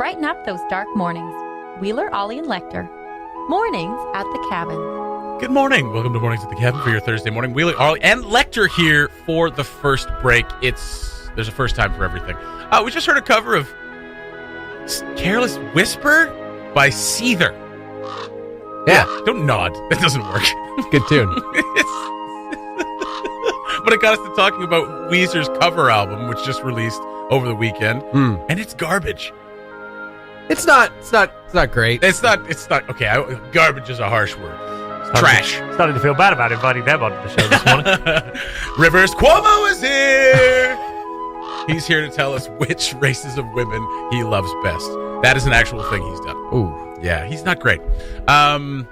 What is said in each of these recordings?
brighten up those dark mornings. Wheeler, Ollie, and Lecter. Mornings at the Cabin. Good morning. Welcome to Mornings at the Cabin for your Thursday morning. Wheeler, Ollie, and Lecter here for the first break. There's a first time for everything. We just heard a cover of Careless Whisper by Seether. Yeah. Don't nod. That doesn't work. Good tune. But it got us to talking about Weezer's cover album, which just released over the weekend, and it's garbage. It's not great. It's not. Okay, garbage is a harsh word. It's trash. Starting to feel bad about inviting them onto the show this morning. Rivers Cuomo is here. He's here to tell us which races of women he loves best. That is an actual thing he's done. Ooh, yeah, he's not great. To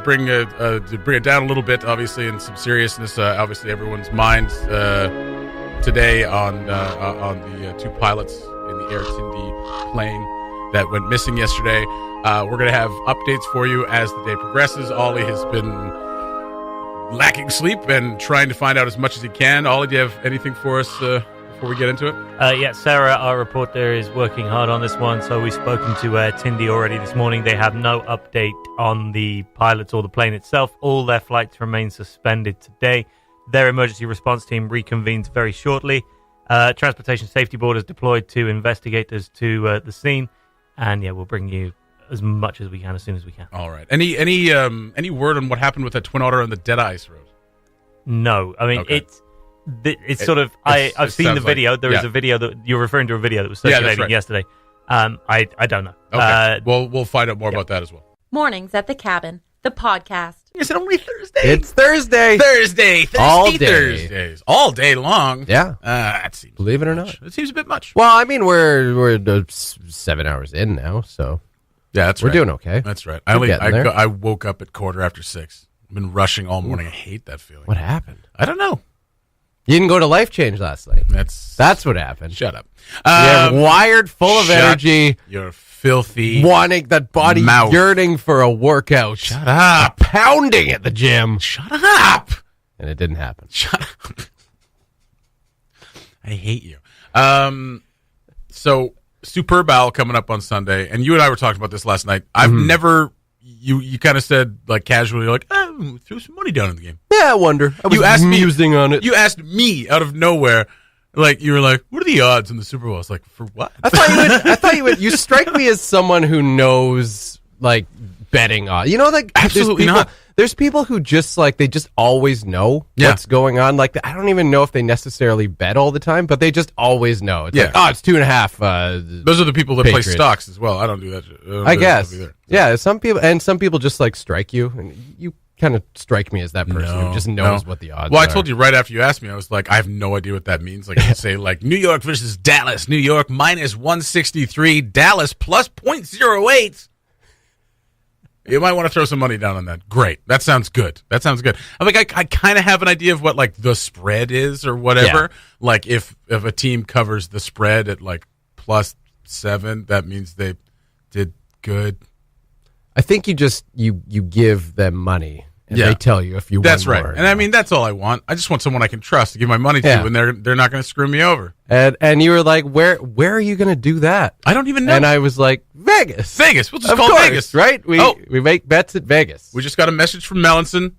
bring it down a little bit, obviously, in some seriousness, obviously everyone's minds today on the two pilots in the Air Tindy plane that went missing yesterday. We're going to have updates for you as the day progresses. Ollie has been lacking sleep and trying to find out as much as he can. Ollie, do you have anything for us before we get into it? Yeah, Sarah, our reporter, is working hard on this one. So we've spoken to Tindy already this morning. They have no update on the pilots or the plane itself. All their flights remain suspended today. Their emergency response team reconvenes very shortly. Transportation Safety Board is deployed to investigators to the scene. And yeah, we'll bring you as much as we can as soon as we can. All right. Any word on what happened with that Twin Otter on the Dead Ice Road? No. I mean, okay. It's sort of... I've seen the video. There is a video that... You're referring to a video that was circulating yesterday. I don't know. Okay. We'll find out more about that as well. Mornings at the Cabin, the podcast. Is it only Thursday? it's Thursday. Thursday. All day. Thursdays. All day long. Yeah. That seems... Believe it or much. not. It seems a bit much. Well, I mean, we're 7 hours in now, so Yeah, that's we're right. doing okay. That's right. We're getting there. I woke up at 6:15. I've been rushing all morning. I hate that feeling. What happened? I don't know. You didn't go to Life Change last night. That's what happened. Shut up. You're wired, full of energy. You're filthy. Wanting that body, mouth. yearning for a workout. Shut up. Pounding at the gym. Shut up. And it didn't happen. Shut up. I hate you. So Superb Owl coming up on Sunday, and you and I were talking about this last night. I've never. You kind of said like casually, like, threw some money down in the game. Yeah, I wonder. I was musing on it. You asked me out of nowhere, like you were like, "What are the odds in the Super Bowl?" I was like, "For what?" I thought you would. You strike me as someone who knows like betting odds. You know, like Absolutely not. There's people who just like they just always know what's going on. Like I don't even know if they necessarily bet all the time, but they just always know. It's like, it's 2.5. Those are the people that Patriots. play stocks as well. I don't do that. I guess. Yeah, some people just like strike you, and you kind of strike me as that person who just knows what the odds are. Well, I told you right after you asked me, I was like, I have no idea what that means. Like I would say like New York versus Dallas, New York minus 163, Dallas plus 0.08. You might want to throw some money down on that. Great. That sounds good. I'm like, I kind of have an idea of what like the spread is or whatever. Yeah. Like if a team covers the spread at like +7, that means they did good. I think you give them money and they tell you if you won. That's right. more. And I mean, that's all I want. I just want someone I can trust to give my money to, and they're not going to screw me over. And you were like, where are you going to do that? I don't even know. And I was like, Vegas. We'll just of call course, Vegas. Right? We make bets at Vegas. We just got a message from Melanson.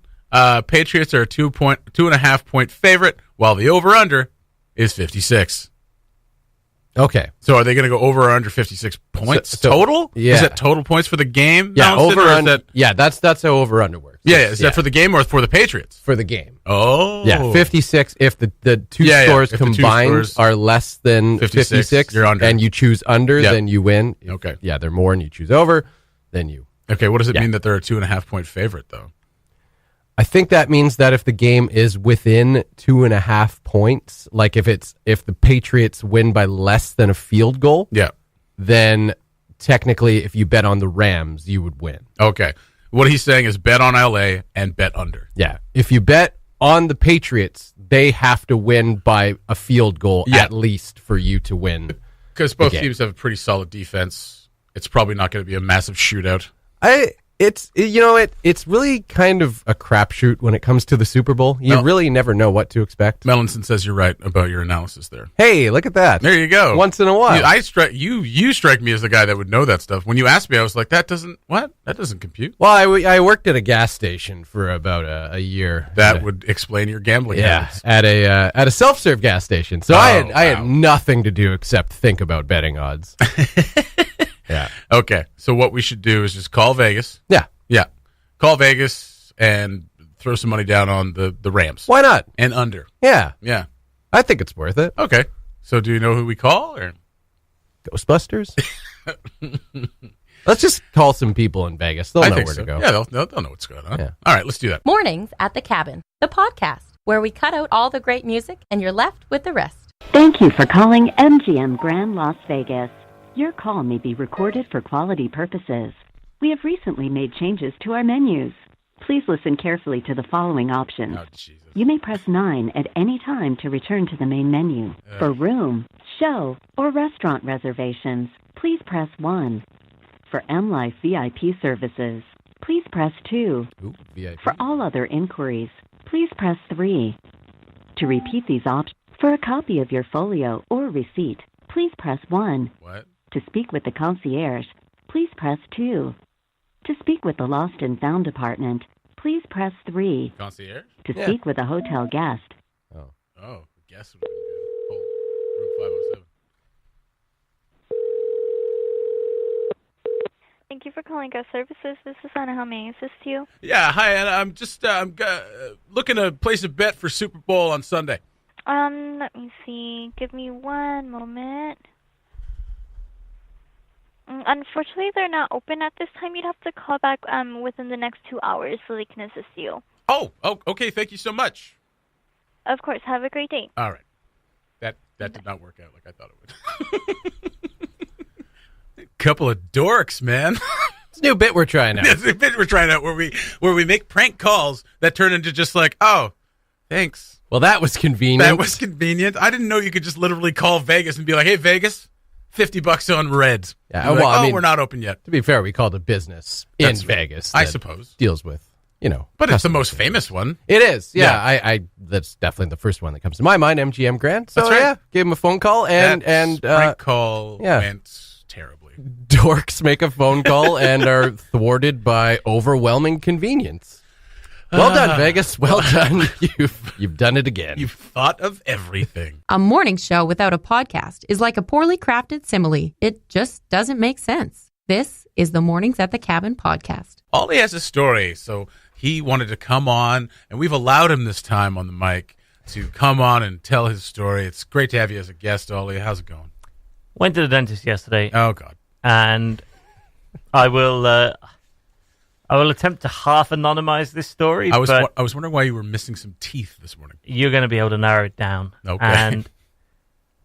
Patriots are a 2.5 point favorite, while the over-under is 56. Okay. So are they going to go over or under 56 points total? Yeah. Is that total points for the game? Yeah, Melanson, over under. Yeah, that's how over under works. Yeah, is that for the game or for the Patriots? For the game. Oh. Yeah, 56 if the two scores combined are less than 56 you're under. and you choose under, then you win. Okay. Yeah, they're more and you choose over, then you. Okay, what does it mean that they're a 2.5 point favorite though? I think that means that if the game is within 2.5 points, like if the Patriots win by less than a field goal, then technically if you bet on the Rams, you would win. Okay. What he's saying is bet on LA and bet under. Yeah. If you bet on the Patriots, they have to win by a field goal at least for you to win. Because both teams have a pretty solid defense. It's probably not going to be a massive shootout. It's really kind of a crapshoot when it comes to the Super Bowl. You really never know what to expect. Melanson says you're right about your analysis there. Hey, look at that. There you go. Once in a while. You strike me as the guy that would know that stuff. When you asked me, I was like, that doesn't compute. Well, I worked at a gas station for about a year. That would explain your gambling habits. At a self-serve gas station. So I had nothing to do except think about betting odds. Yeah. Okay. So what we should do is just call Vegas. Yeah. Yeah. Call Vegas and throw some money down on the Rams. Why not? And under. Yeah. Yeah. I think it's worth it. Okay. So do you know who we call? Or Ghostbusters? Let's just call some people in Vegas. They'll know where to go. Yeah, they'll know what's going on. Yeah. All right, let's do that. Mornings at the Cabin, the podcast, where we cut out all the great music and you're left with the rest. Thank you for calling MGM Grand Las Vegas. Your call may be recorded for quality purposes. We have recently made changes to our menus. Please listen carefully to the following options. Oh, Jesus. You may press 9 at any time to return to the main menu. For room, show, or restaurant reservations, please press 1. For M-Life VIP services, please press 2. Ooh, VIP. For all other inquiries, please press 3. To repeat these options, for a copy of your folio or receipt, please press 1. What? To speak with the concierge, please press 2. To speak with the Lost and Found department, please press 3. Concierge? To speak with a hotel guest. Oh, guess would have been good. Oh, room 507. Thank you for calling Guest Services. This is Anna. How may I assist you? Yeah, hi, Anna. I'm just looking to place a bet for Super Bowl on Sunday. Let me see. Give me one moment. Unfortunately, they're not open at this time. You'd have to call back within the next 2 hours so they can assist you. Oh, okay. Thank you so much. Of course. Have a great day. All right. That did not work out like I thought it would. Couple of dorks, man. It's a new bit we're trying out. It's a bit we're trying out where we make prank calls that turn into just like, oh, thanks. Well, that was convenient. That was convenient. I didn't know you could just literally call Vegas and be like, hey, Vegas, $50 on Reds. Yeah, well, I mean, we're not open yet. To be fair, we called a business in Vegas. I suppose. Deals with, But it's the most famous one. It is. Yeah. I that's definitely the first one that comes to my mind, MGM Grand. So, That's right. yeah, gave him a phone call and prank call went terribly. Dorks make a phone call and are thwarted by overwhelming convenience. Well done, Vegas. Well done. You've done it again. You've thought of everything. A morning show without a podcast is like a poorly crafted simile. It just doesn't make sense. This is the Mornings at the Cabin podcast. Ollie has a story, so he wanted to come on, and we've allowed him this time on the mic to come on and tell his story. It's great to have you as a guest, Ollie. How's it going? Went to the dentist yesterday. Oh, God. And I will attempt to half anonymize this story. I was but wondering why you were missing some teeth this morning. you're going to be able to narrow it down. Okay. And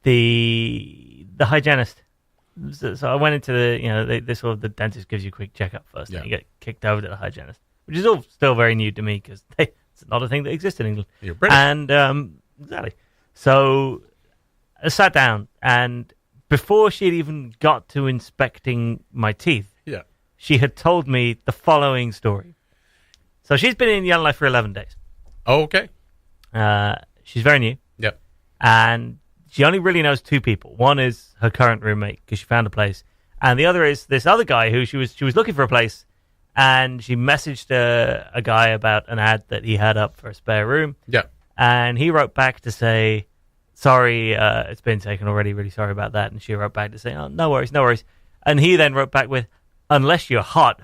the hygienist. So I went into the dentist gives you a quick checkup first, and you get kicked over to the hygienist, which is all still very new to me because it's not a thing that exists in England. You're British. And exactly. So I sat down, and before she had even got to inspecting my teeth, she had told me the following story. So she's been in Young Life for 11 days. Oh, okay. She's very new. Yep. And she only really knows two people. One is her current roommate because she found a place. And the other is this other guy who she was looking for a place. And she messaged a guy about an ad that he had up for a spare room. Yep. And he wrote back to say, sorry, it's been taken already. Really sorry about that. And she wrote back to say, oh, no worries, no worries. And he then wrote back with, unless you're hot.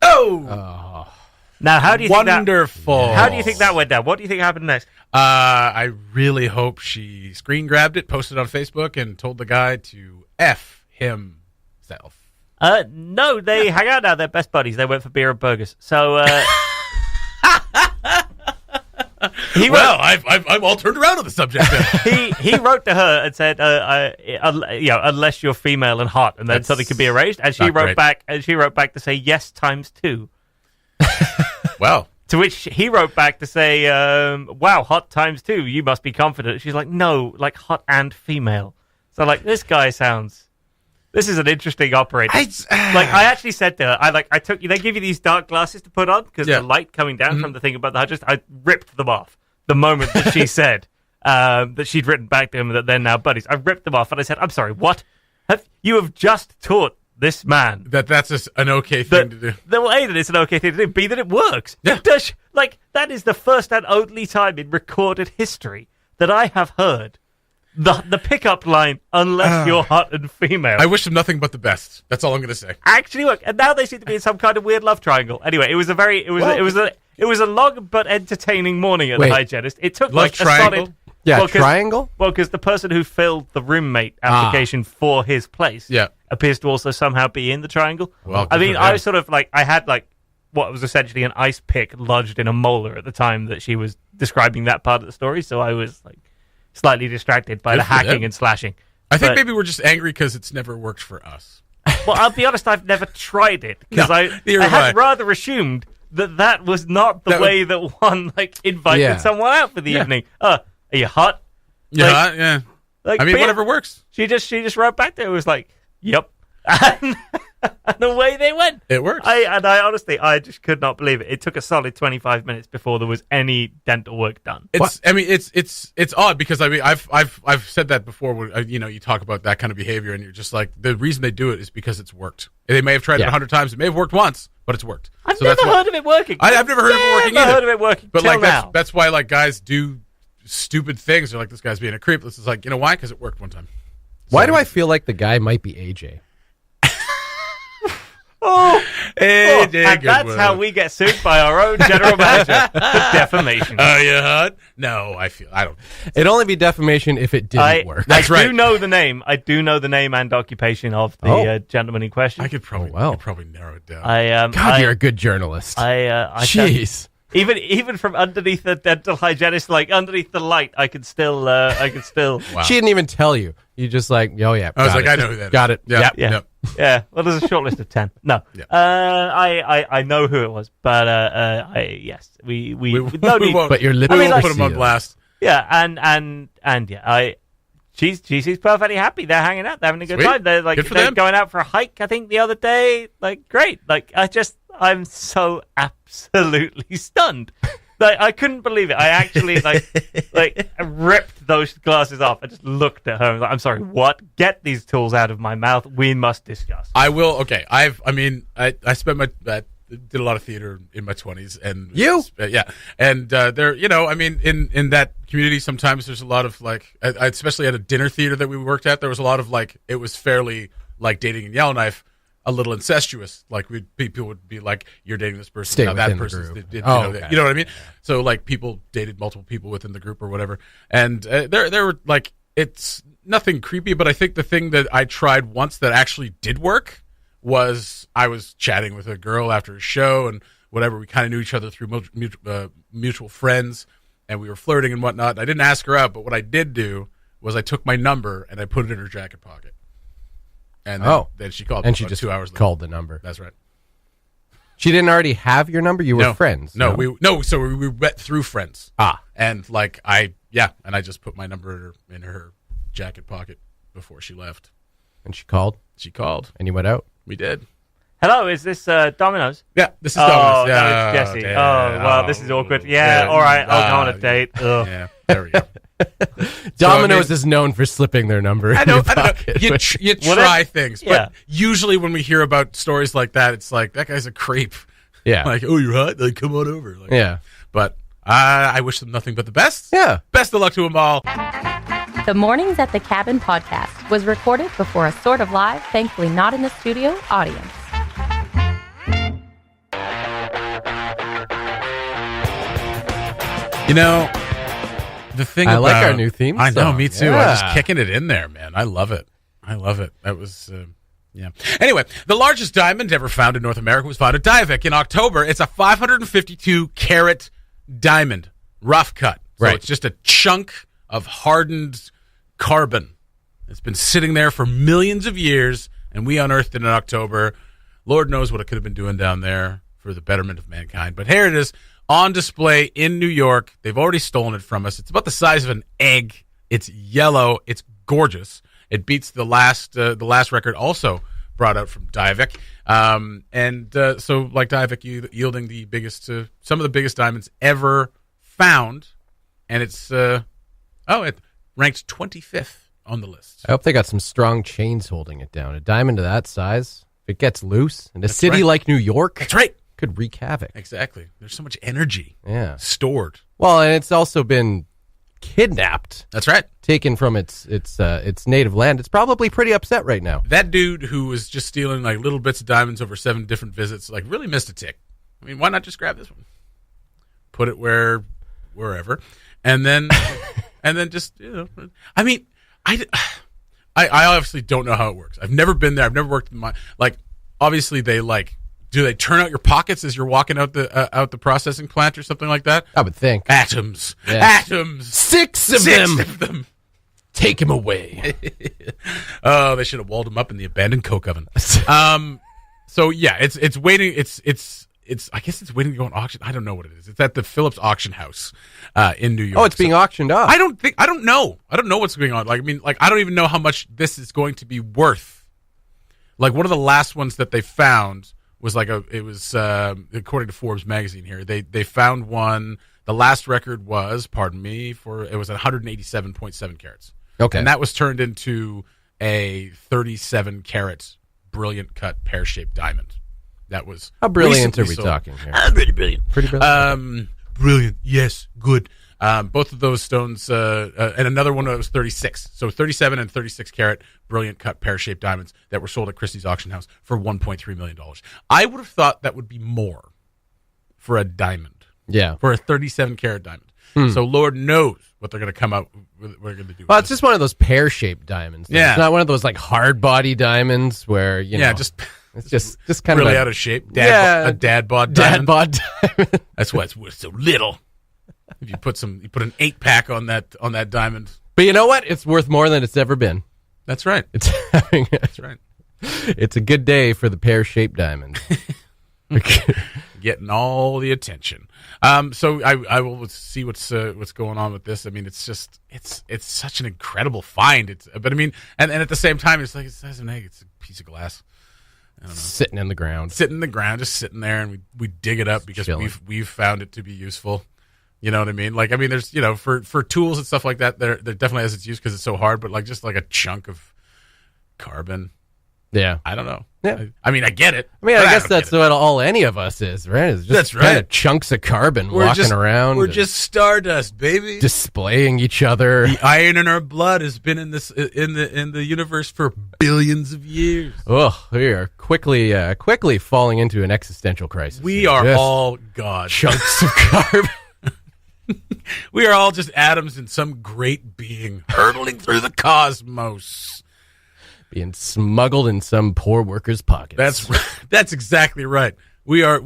Oh. Now, how do you think that? Wonderful. How do you think that went down? What do you think happened next? I really hope she screen grabbed it, posted it on Facebook, and told the guy to F himself. No, they hang out now. They're best buddies. They went for beer and burgers. So, I'm all turned around on the subject. Then. he wrote to her and said, unless you're female and hot, and then something could be arranged. And she wrote back. And she wrote back to say yes times 2. Well, to which he wrote back to say, wow, hot times 2. You must be confident. She's like, no, like hot and female. So like this guy sounds This is an interesting operator. I actually said to her, they give you these dark glasses to put on because the light coming down from the thing about the hard drive, I ripped them off the moment that she said that she'd written back to him that they're now buddies. I ripped them off and I said, I'm sorry, what? You have just taught this man that's an okay thing to do. Well, A, that it's an okay thing to do, B, that it works. Yeah. That is the first and only time in recorded history that I have heard the pickup line, unless you're hot and female. I wish them nothing but the best. That's all I'm going to say. Actually work. And now they seem to be in some kind of weird love triangle. Anyway, it was a long but entertaining morning at the hygienist. It took love triangle? A solid... Yeah, triangle? Well, because the person who filled the roommate application for his place appears to also somehow be in the triangle. Well, I mean, I was sort of I had what was essentially an ice pick lodged in a molar at the time that she was describing that part of the story, so I was slightly distracted by the hacking and slashing. I think maybe we're just angry because it's never worked for us. Well, I'll be honest, I've never tried it because I had rather assumed that was not the way that one invited someone out for the evening. Are you hot? Yeah, yeah. I mean, whatever works. She just wrote back there. It was yep. And away they went. It works. I honestly, I just could not believe it. It took a solid 25 minutes before there was any dental work done. It's odd because I've said that before. When, you talk about that kind of behavior, and you're just the reason they do it is because it's worked. They may have tried it 100 times. It may have worked once, but it's worked. I've never heard of it working. I've never heard of it working either. Heard of it working. But now. that's why guys do stupid things. They're this guy's being a creep. This is why? Because it worked one time. Why do I feel like the guy might be AJ? And that's how we get sued by our own general manager for defamation. Are you hot? No, I don't. It'd only be defamation if it didn't work. That's right. I do know the name. I do know the name and occupation of the gentleman in question. I could probably narrow it down. God, you're a good journalist. Jeez. Even from underneath the dental hygienist, underneath the light, I could still. Wow. She didn't even tell you. You just I was I know who that is. Got it. Yeah. Yeah. Well, there's a short list of 10. No. Yeah. I know who it was, but yes, we no need. But your lips. We won't put him on blast. Yeah, and yeah, she's perfectly happy. They're hanging out, they're having a good time. They're they're going out for a hike. I think the other day, great. I'm so absolutely stunned. I couldn't believe it. I actually I ripped those glasses off. I just looked at her and was I'm sorry, what? Get these tools out of my mouth. We must discuss. I will. Okay. I spent did a lot of theater in my 20s, and and there, in that community, sometimes there's a lot of especially at a dinner theater that we worked at, there was a lot of it was fairly dating in Yellowknife. A little incestuous, people would be you're dating this person, stay now that within person's, the group. you know what I mean? So people dated multiple people within the group or whatever, and there were it's nothing creepy, but I think the thing that I tried once that actually did work was I was chatting with a girl after a show and whatever. We kind of knew each other through mutual friends, and we were flirting and whatnot. I didn't ask her out, but what I did do was I took my number and I put it in her jacket pocket. And then she called. And she just 2 hours later. Called the number. That's right. She didn't already have your number. You were friends. So we met through friends. And I just put my number in her jacket pocket before she left. And she called. And you went out. We did. Hello, is this Domino's? Yeah, this is Domino's. Yeah, no, it's Jesse. Well, this is awkward. Yeah, all right, I'll go on a date. Ugh. Yeah, there we go. Domino's is known for slipping their number. I know. You try things, but usually when we hear about stories like that, it's that guy's a creep. Yeah. Oh, you're hot? Come on over. But I wish them nothing but the best. Yeah. Best of luck to them all. The Mornings at the Cabin podcast was recorded before a sort of live, thankfully not in the studio, audience. The thing I like our new theme I know, song. me too. Yeah. I'm just kicking it in there, man. I love it. That was, yeah. Anyway, the largest diamond ever found in North America was found at Diavik in October. It's a 552-carat diamond, rough cut. So it's just a chunk of hardened carbon. It's been sitting there for millions of years, and we unearthed it in October. Lord knows what it could have been doing down there for the betterment of mankind. But here it is. On display in New York. They've already stolen it from us. It's about the size of an egg. It's yellow. It's gorgeous. It beats the last record also brought out from Diavik. So like Diavik yielding the biggest, some of the biggest diamonds ever found. And it's, it ranked 25th on the list. I hope they got some strong chains holding it down. A diamond of that size, if it gets loose in a city like New York, that's right, could wreak havoc. Exactly. There's so much energy stored. Well, and it's also been kidnapped. That's right. Taken from its native land. It's probably pretty upset right now. That dude who was just stealing like little bits of diamonds over 7 different visits, like really missed a tick. I mean, why not just grab this one? Put it wherever. And then just, I mean, I obviously don't know how it works. I've never been there. I've never worked in obviously do they turn out your pockets as you're walking out the processing plant or something like that? I would think. Atoms. Yeah. Atoms. 6 of them. Take him away. Oh, they should have walled him up in the abandoned coke oven. So yeah, it's waiting. It's I guess it's waiting to go on auction. I don't know what it is. It's at the Phillips auction house in New York. Oh, it's being auctioned off. I don't know. I don't know what's going on. I don't even know how much this is going to be worth. Like one of the last ones that they found was according to Forbes magazine here, they found one. The last record was, it was 187.7 carats. Okay. And that was turned into a 37 carat brilliant cut pear-shaped diamond. That was how brilliant are we sold. talking here? Pretty brilliant. Pretty brilliant. Brilliant. Yes, good. Both of those stones, and another one that was 36. So 37 and 36 carat brilliant cut pear-shaped diamonds that were sold at Christie's auction house for $1.3 million. I would have thought that would be more for a diamond. Yeah. For a 37 carat diamond. So Lord knows what they're going to come out with. What they're going to do. Well, it's just one of those pear-shaped diamonds. Though. Yeah. It's not one of those like hard body diamonds where, it's just kind really of out of shape. A dad bod diamond. Dad bod diamond. That's why it's worth so little. If you put an 8-pack on that diamond. But you know what? It's worth more than it's ever been. That's right. That's right. It's a good day for the pear-shaped diamond. Getting all the attention. So I will see what's going on with this. I mean, it's just it's such an incredible find. But I mean, and at the same time, it's like it's an egg. It's a piece of glass. I don't know. Sitting in the ground, just sitting there, and we dig it up because we've found it to be useful. You know what I mean? Like, I mean, there's for tools and stuff like that, there definitely has its use because it's so hard. But like just like a chunk of carbon. Yeah, I don't know. Yeah, I mean, I get it. I mean, I guess that's what all any of us is, right? It's just that's right. Kind of chunks of carbon walking around. We're just stardust, baby, displaying each other. The iron in our blood has been in the universe for billions of years. Oh, we are quickly falling into an existential crisis. We are all God. Chunks of carbon. We are all just atoms in some great being hurtling through the cosmos. Being smuggled in some poor worker's pockets. That's right. That's exactly right. We are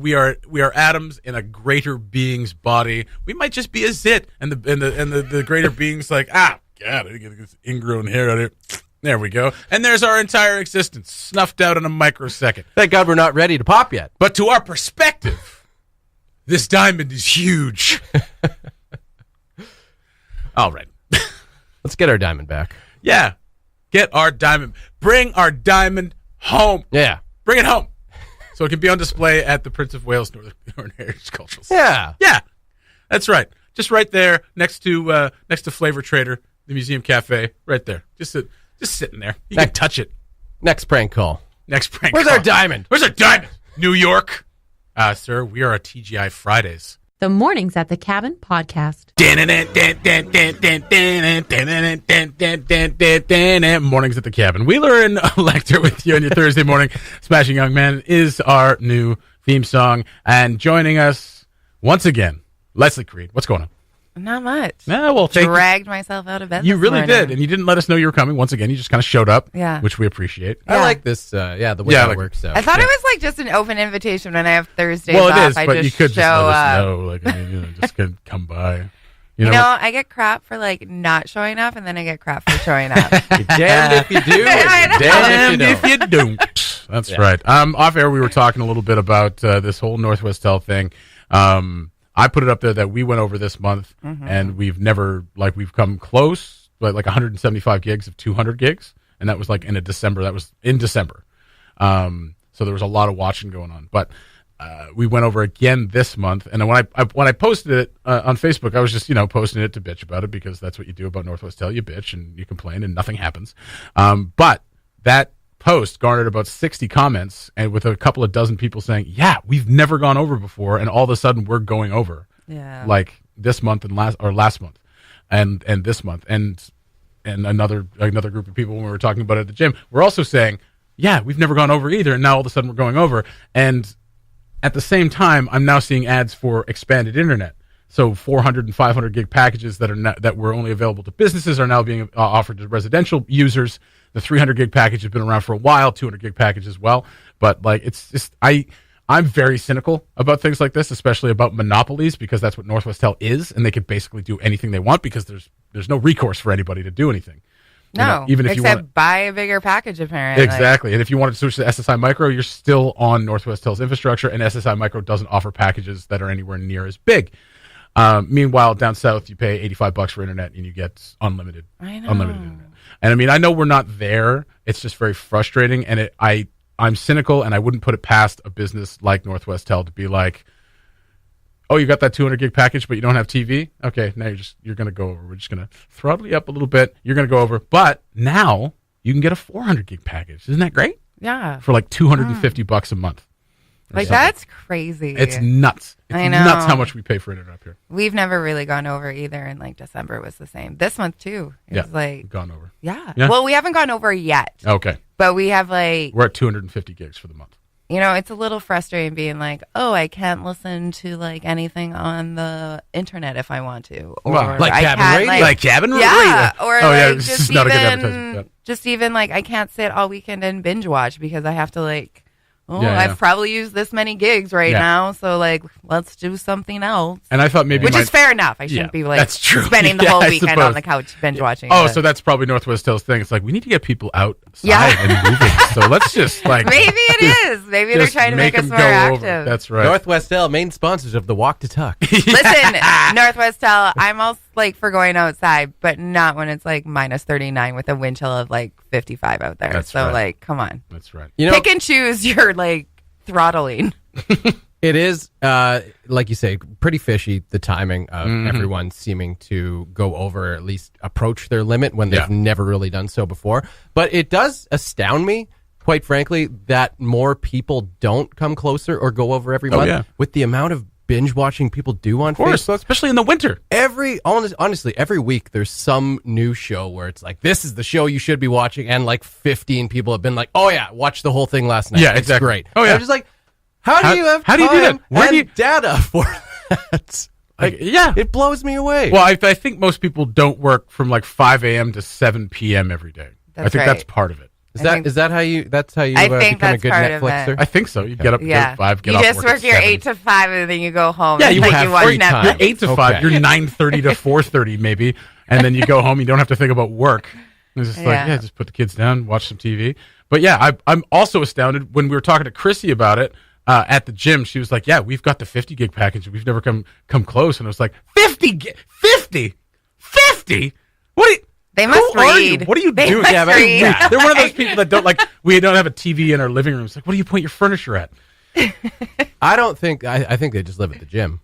atoms in a greater being's body. We might just be a zit, and the greater being's like, God, I get this ingrown hair out here. There we go. And there's our entire existence, snuffed out in a microsecond. Thank God we're not ready to pop yet. But to our perspective, this diamond is huge. All right. Let's get our diamond back. Yeah. Get our diamond. Bring our diamond home. Yeah. Bring it home. So it can be on display at the Prince of Wales Northern Heritage Cultural Center. Yeah. Yeah. That's right. Just right there next to Flavor Trader, the Museum Cafe, right there. Just sitting there. You can touch it. Next prank call. Where's our diamond? Where's our diamond? New York. Sir, we are at TGI Fridays. The Mornings at the Cabin podcast. Mornings at the Cabin. Wheeler and Lecter with you on your Thursday morning. Smashing Young Man is our new theme song. And joining us once again, Leslie Creed. What's going on? Not much. No, well, dragged myself out of bed. You really morning. did, and you didn't let us know you were coming. Once again, you just kind of showed up. Yeah, which we appreciate. I like this. The way that works out. I thought it was like just an open invitation when I have Thursdays off. It is, but you could just let us know. Like, I mean, just come by. You know, I get crap for like not showing up, and then I get crap for showing up. You're damned if you do. Damned if you don't. That's right. Off air, we were talking a little bit about this whole Northwest Tel thing. I put it up there that we went over this month, and we've never, we've come close, but like 175 gigs of 200 gigs. and that was like in December. That was in December. So there was a lot of watching going on, but we went over again this month. And when I posted it on Facebook, I was just, posting it to bitch about it, because that's what you do about Northwest Tel. You bitch and you complain and nothing happens. But that post garnered about 60 comments, and with a couple of dozen people saying, yeah, we've never gone over before. And all of a sudden we're going over like this month and last month and this month. And another group of people, when we were talking about it at the gym, we're also saying, yeah, we've never gone over either, and now all of a sudden we're going over. And at the same time, I'm now seeing ads for expanded internet. So 400 and 500 gig packages that were only available to businesses are now being offered to residential users. The 300 gig package has been around for a while, 200 gig package as well. But like, it's just, I'm very cynical about things like this, especially about monopolies, because that's what Northwest Tel is, and they can basically do anything they want because there's no recourse for anybody to do anything. No, even if except you want buy a bigger package, apparently. Exactly. And if you wanted to switch to SSI Micro, you're still on Northwest Tel's infrastructure, and SSI Micro doesn't offer packages that are anywhere near as big. Meanwhile, down south, you pay $85 for internet, and you get unlimited internet. And I mean, I know we're not there. It's just very frustrating, and I'm cynical, and I wouldn't put it past a business like Northwest Tel to be like, oh, you got that 200 gig package, but you don't have TV? Okay, now you're going to go over. We're just going to throttle you up a little bit. You're going to go over. But now you can get a 400 gig package. Isn't that great? Yeah. For like $250 a month. Like, that's crazy. It's nuts. It's I know. nuts how much we pay for internet up here. We've never really gone over either, and like December was the same. This month too. It's we've gone over. Yeah. Well, we haven't gone over yet. Okay. But we have like... We're at 250 gigs for the month. It's a little frustrating being like, oh, I can't listen to like anything on the internet if I want to, or like I cabin can't, radio, like cabin radio. Yeah, or just even like I can't sit all weekend and binge watch because I have to like, Yeah. I've probably used this many gigs right now, so like, let's do something else. And I thought maybe which is fair enough. I shouldn't be like that's true. spending the whole weekend on the couch binge watching. Oh, so that's probably Northwest Tel's thing. It's like we need to get people outside and moving. So let's just like maybe it is. Maybe they're trying to make us more active. That's right. Northwest Tel, main sponsors of the Walk to Tuck. Listen, Northwest Tel, I'm all like for going outside, but not when it's like minus 39 with a wind chill of like 55 out there. That's so right. like, come on. That's right. Pick and choose your like throttling. It is, like you say, pretty fishy, the timing of everyone seeming to go over, or at least approach their limit when they've never really done so before. But it does astound me, quite frankly, that more people don't come closer or go over every month with the amount of binge watching people do on Facebook. Especially in the winter. Honestly, every week there's some new show where it's like, this is the show you should be watching, and like 15 people have been like, oh yeah, watch the whole thing last night. Yeah, it's exactly. great. Oh yeah. I'm just like, how do you have how do you do that? Where do you data for that? Like, it blows me away. Well, I think most people don't work from like 5 a.m. to 7 p.m. every day. I think that's part of it. Is that how you become a good Netflixer? I think so. You get up at 5, get you off just work your 8 to 5 and then you go home. Yeah, and you like, have watch free Netflix. time. You're 8 to 5. You're 9:30 to 4:30 maybe, and then you go home. You don't have to think about work. It's just like, just put the kids down, watch some TV. But yeah, I'm also astounded when we were talking to Chrissy about it at the gym. She was like, yeah, we've got the 50 gig package. We've never come close. And I was like, 50? What are you... They must read. What are you doing? Yeah, they're one of those people that don't like. We don't have a TV in our living room. It's like, what do you point your furniture at? I think they just live at the gym.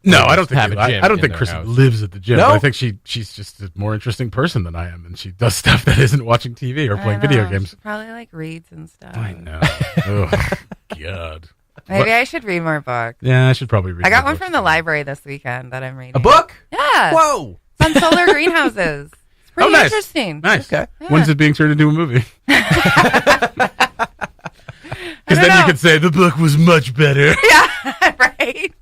No, I don't think have a gym. I don't think Chris lives at the gym. No? I think she's just a more interesting person than I am, and she does stuff that isn't watching TV or playing video games. She probably like reads and stuff. I know. Oh God. Maybe I should read more books. Yeah, I should probably read. I got one from the library this weekend that I'm reading. A book? Yeah. Whoa. It's on solar greenhouses. It's pretty nice. interesting. Nice. Okay. Yeah. When's it being turned into a movie? Because then you could say the book was much better. Yeah, right.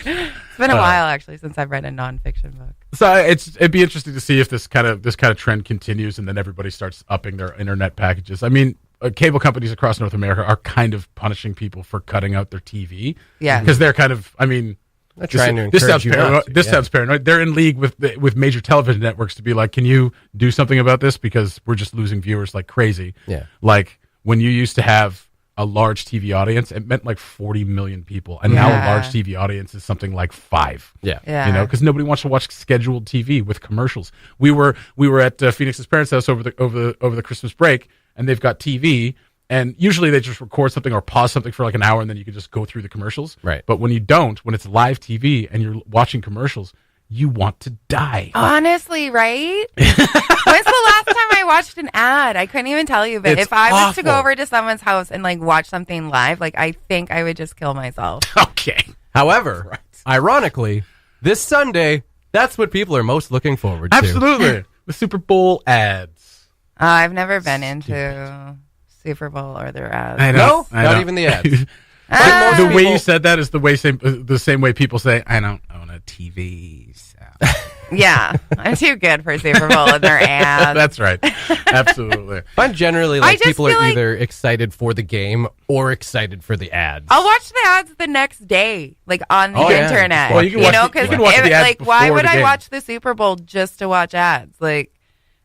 It's been a while actually since I've read a nonfiction book. So it'd be interesting to see if this kind of trend continues, and then everybody starts upping their internet packages. I mean, cable companies across North America are kind of punishing people for cutting out their TV. Yeah, because they're kind of. I mean, this sounds paranoid. Sounds paranoid. They're in league with major television networks to be like, can you do something about this? Because we're just losing viewers like crazy. Yeah, like when you used to have a large TV audience, it meant like 40 million people. And now a large TV audience is something like 5. Yeah. You know, because nobody wants to watch scheduled TV with commercials. We were at Phoenix's parents' house over the Christmas break, and they've got TV. And usually they just record something or pause something for like an hour, and then you can just go through the commercials. Right. But when you don't, when it's live TV and you're watching commercials, you want to die. Honestly, right? When's the last time I watched an ad? I couldn't even tell you. But if I was to go over to someone's house and like watch something live, like I think I would just kill myself. Okay. However, ironically, this Sunday, that's what people are most looking forward to. Absolutely. The Super Bowl ads. I've never been into Super Bowl or their ads. I know. Not even the ads. The way you said that is the same way people say, I don't own a TV. So. Yeah. I'm too good for Super Bowl and their ads. That's right. Absolutely. I'm generally like people are like either excited for the game or excited for the ads. I'll watch the ads the next day, like on the internet. Well, you can watch the ads like, why would the I game. watch the Super Bowl just to watch ads? Like,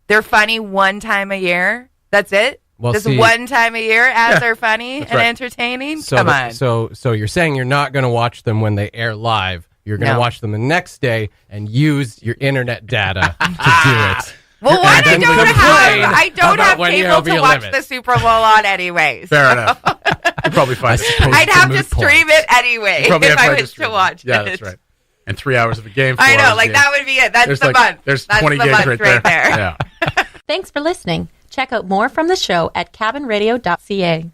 they're funny one time a year. That's it. Well, Just see, one time a year, ads are funny and right. entertaining. so Come on. So you're saying you're not going to watch them when they air live. You're going to watch them the next day and use your internet data to do it. Well, one, then I don't about have when you cable have to your watch limit. the Super Bowl on anyways. Fair enough. You'll probably find it. I'd have to stream it anyway if I was to watch it. Yeah, that's right. And 3 hours of the game. I know, like that would be it. That's the month. There's That's 20 the gigs month right there. Yeah. Thanks for listening. Check out more from the show at cabinradio.ca.